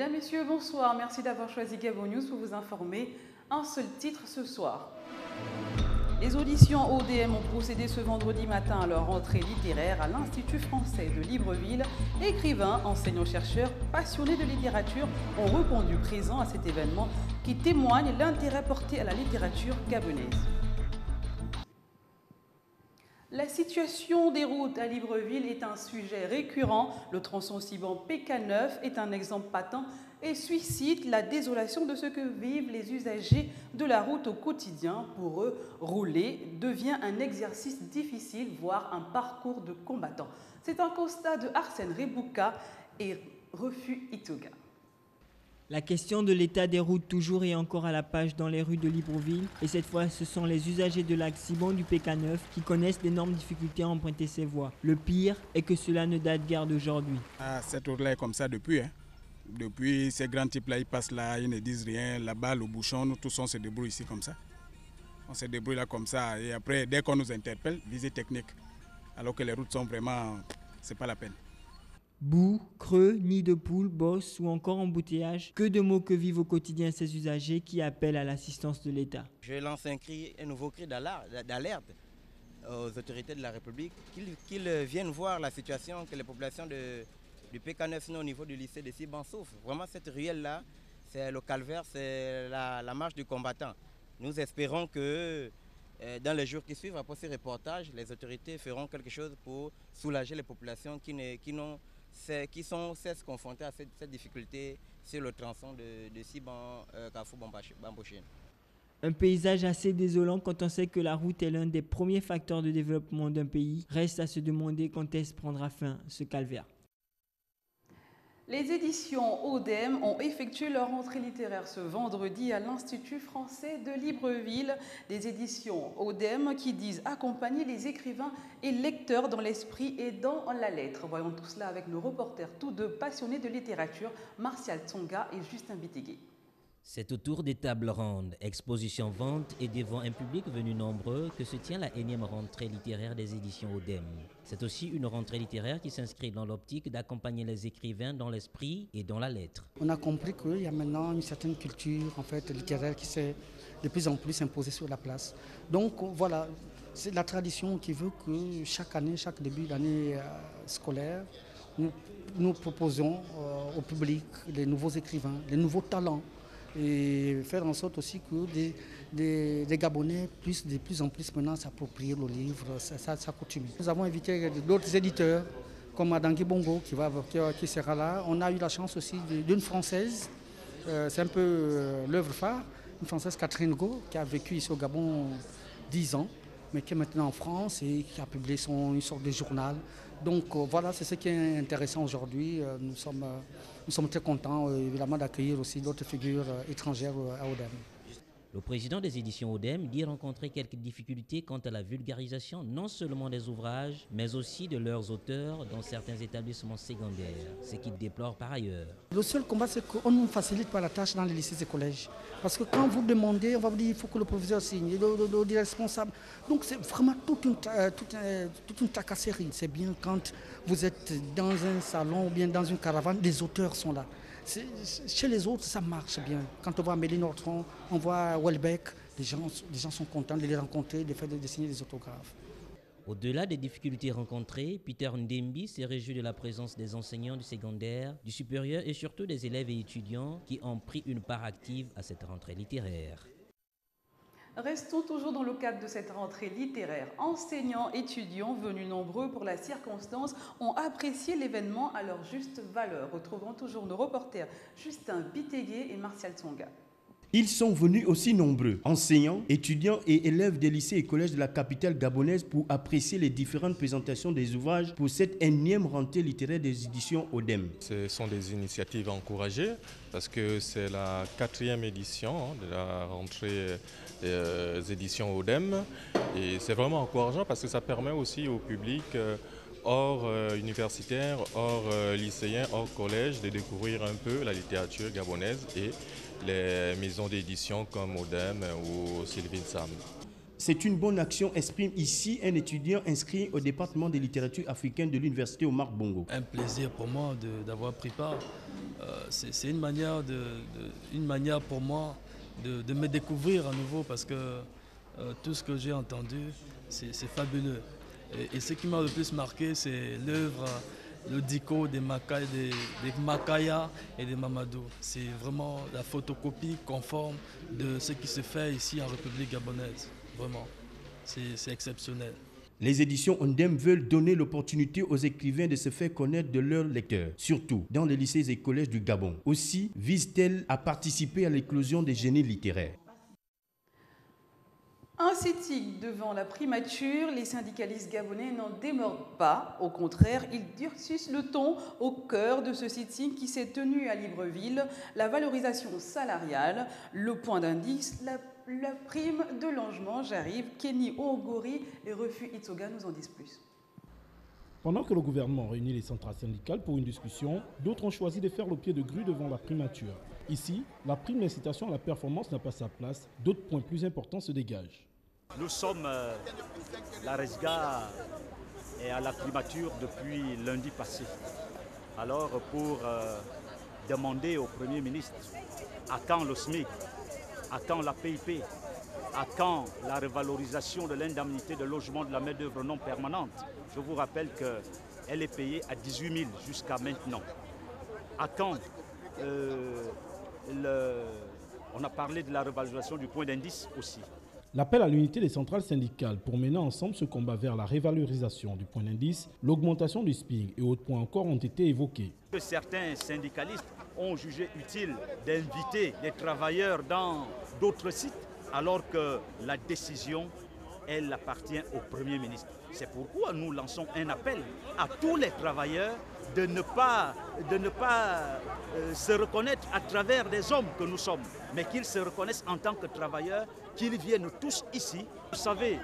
Mesdames, Messieurs, bonsoir. Merci d'avoir choisi Gabon News pour vous informer. Un seul titre ce soir. Les auditions ODM ont procédé ce vendredi matin à leur rentrée littéraire à l'Institut français de Libreville. Écrivains, enseignants-chercheurs, passionnés de littérature ont répondu présents à cet événement qui témoigne l'intérêt porté à la littérature gabonaise. La situation des routes à Libreville est un sujet récurrent. Le tronçon Siban PK9 est un exemple patent et suscite la désolation de ce que vivent les usagers de la route au quotidien. Pour eux, rouler devient un exercice difficile, voire un parcours de combattant. C'est un constat de Arsène Rebouka et Refus Itoga. La question de l'état des routes toujours et encore à la page dans les rues de Libreville. Et cette fois, ce sont les usagers de l'axe Siban du PK9 qui connaissent d'énormes difficultés à emprunter ces voies. Le pire est que cela ne date guère d'aujourd'hui. Cette route-là est comme ça depuis. Depuis, ces grands types-là, ils passent là, ils ne disent rien. Là-bas, le bouchon, nous tous, on se débrouille ici comme ça. On se débrouille là comme ça. Et après, dès qu'on nous interpelle, visée technique. Alors que les routes sont vraiment... c'est pas la peine. Boue, creux, nid de poule, bosse ou encore embouteillage. Que de mots que vivent au quotidien ces usagers qui appellent à l'assistance de l'État. Je lance un nouveau cri d'alerte aux autorités de la République qu'ils viennent voir la situation que les populations du PK9 au niveau du lycée de Siban souffrent. Vraiment, cette ruelle-là, c'est le calvaire, c'est la marche du combattant. Nous espérons que dans les jours qui suivent, après ces reportages, les autorités feront quelque chose pour soulager les populations qui sont cessent confrontées à cette difficulté sur le tronçon de Siban Carrefour-Bambochine. Un paysage assez désolant quand on sait que la route est l'un des premiers facteurs de développement d'un pays. Reste à se demander quand est-ce prendra fin ce calvaire. Les éditions ODM ont effectué leur rentrée littéraire ce vendredi à l'Institut français de Libreville. Des éditions ODM qui disent accompagner les écrivains et lecteurs dans l'esprit et dans la lettre. Voyons tout cela avec nos reporters, tous deux passionnés de littérature, Martial Tsonga et Justin Bitégué. C'est autour des tables rondes, expositions, ventes et devant un public venu nombreux que se tient la énième rentrée littéraire des éditions ODM. C'est aussi une rentrée littéraire qui s'inscrit dans l'optique d'accompagner les écrivains dans l'esprit et dans la lettre. On a compris qu'il y a maintenant une certaine culture littéraire qui s'est de plus en plus imposée sur la place. Donc voilà, c'est la tradition qui veut que chaque année, chaque début d'année scolaire, nous proposons au public des nouveaux écrivains, des nouveaux talents, et faire en sorte aussi que des Gabonais puissent de plus en plus maintenant s'approprier le livre, ça continue. Nous avons invité d'autres éditeurs comme Adangui Bongo qui sera là. On a eu la chance aussi d'une Française, c'est un peu l'œuvre phare, une Française, Catherine Go, qui a vécu ici au Gabon 10 ans, mais qui est maintenant en France et qui a publié une sorte de journal. Donc voilà, c'est ce qui est intéressant aujourd'hui. Nous sommes très contents évidemment d'accueillir aussi d'autres figures étrangères à ODM. Le président des éditions ODM dit rencontrer quelques difficultés quant à la vulgarisation non seulement des ouvrages, mais aussi de leurs auteurs dans certains établissements secondaires, ce qu'il déplore par ailleurs. Le seul combat, c'est qu'on ne facilite pas la tâche dans les lycées et collèges. Parce que quand vous demandez, on va vous dire qu'il faut que le professeur signe, le responsable. Donc c'est vraiment toute une tracasserie. C'est bien quand vous êtes dans un salon ou bien dans une caravane, les auteurs sont là. Chez les autres, ça marche bien. Quand on voit Amélie Nothomb, on voit Welbeck, les gens sont contents de les rencontrer, de faire de signer des autographes. Au-delà des difficultés rencontrées, Peter Ndembi s'est réjoui de la présence des enseignants du secondaire, du supérieur et surtout des élèves et étudiants qui ont pris une part active à cette rentrée littéraire. Restons toujours dans le cadre de cette rentrée littéraire. Enseignants, étudiants venus nombreux pour la circonstance ont apprécié l'événement à leur juste valeur. Retrouvons toujours nos reporters Justin Bitégué et Martial Tsonga. Ils sont venus aussi nombreux, enseignants, étudiants et élèves des lycées et collèges de la capitale gabonaise pour apprécier les différentes présentations des ouvrages pour cette énième rentrée littéraire des éditions ODM. Ce sont des initiatives encouragées parce que c'est la 4e édition de la rentrée des éditions ODM et c'est vraiment encourageant parce que ça permet aussi au public hors universitaire, hors lycéen, hors collège de découvrir un peu la littérature gabonaise et les maisons d'édition comme ODM ou Sylvine Sam. C'est une bonne action, exprime ici un étudiant inscrit au département de littérature africaine de l'université Omar Bongo. Un plaisir pour moi d'avoir pris part c'est une manière pour moi de me découvrir à nouveau parce que tout ce que j'ai entendu, c'est fabuleux. Et ce qui m'a le plus marqué, c'est l'œuvre, le dico des Makaya et des Mamadou. C'est vraiment la photocopie conforme de ce qui se fait ici en République gabonaise. Vraiment, c'est exceptionnel. Les éditions Ondem veulent donner l'opportunité aux écrivains de se faire connaître de leurs lecteurs, surtout dans les lycées et collèges du Gabon. Aussi visent-elles à participer à l'éclosion des génies littéraires. Un sitting devant la primature, les syndicalistes gabonais n'en démordent pas. Au contraire, ils durcissent le ton au cœur de ce sitting qui s'est tenu à Libreville. La valorisation salariale, le point d'indice, la prime de logement. J'arrive. Kenny Ogori et Refus Itsoga nous en disent plus. Pendant que le gouvernement réunit les centrales syndicales pour une discussion, d'autres ont choisi de faire le pied de grue devant la primature. Ici, la prime d'incitation à la performance n'a pas sa place. D'autres points plus importants se dégagent. Nous sommes la RESGA est à la primature depuis lundi passé. Alors pour demander au Premier ministre à quand le SMIC, à quand la PIP, à quand la revalorisation de l'indemnité de logement de la main-d'œuvre non permanente. Je vous rappelle qu'elle est payée à 18 000 jusqu'à maintenant. À quand on a parlé de la revalorisation du point d'indice aussi. L'appel à l'unité des centrales syndicales pour mener ensemble ce combat vers la révalorisation du point d'indice, l'augmentation du SPIG et autres points encore ont été évoqués. Certains syndicalistes ont jugé utile d'inviter des travailleurs dans d'autres sites alors que la décision, elle appartient au Premier ministre. C'est pourquoi nous lançons un appel à tous les travailleurs de ne pas se reconnaître à travers des hommes que nous sommes, mais qu'ils se reconnaissent en tant que travailleurs, qu'ils viennent tous ici. Vous savez,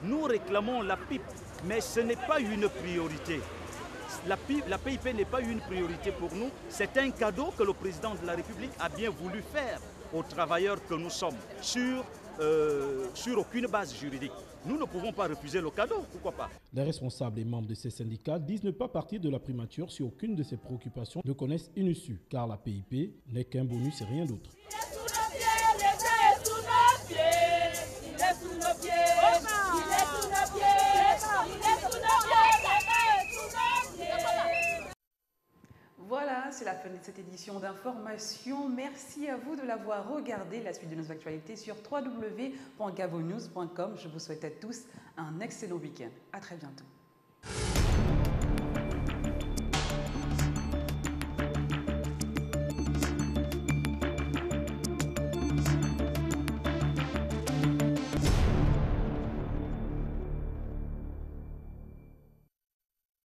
nous réclamons la PIP, mais ce n'est pas une priorité. La PIP n'est pas une priorité pour nous, c'est un cadeau que le président de la République a bien voulu faire aux travailleurs que nous sommes, sur aucune base juridique. Nous ne pouvons pas refuser le cadeau, pourquoi pas? Les responsables et membres de ces syndicats disent ne pas partir de la primature si aucune de ces préoccupations ne connaissent une issue, car la PIP n'est qu'un bonus et rien d'autre. Voilà, c'est la fin de cette édition d'information. Merci à vous de l'avoir regardé. La suite de nos actualités sur www.gabonnews.com. Je vous souhaite à tous un excellent week-end. À très bientôt.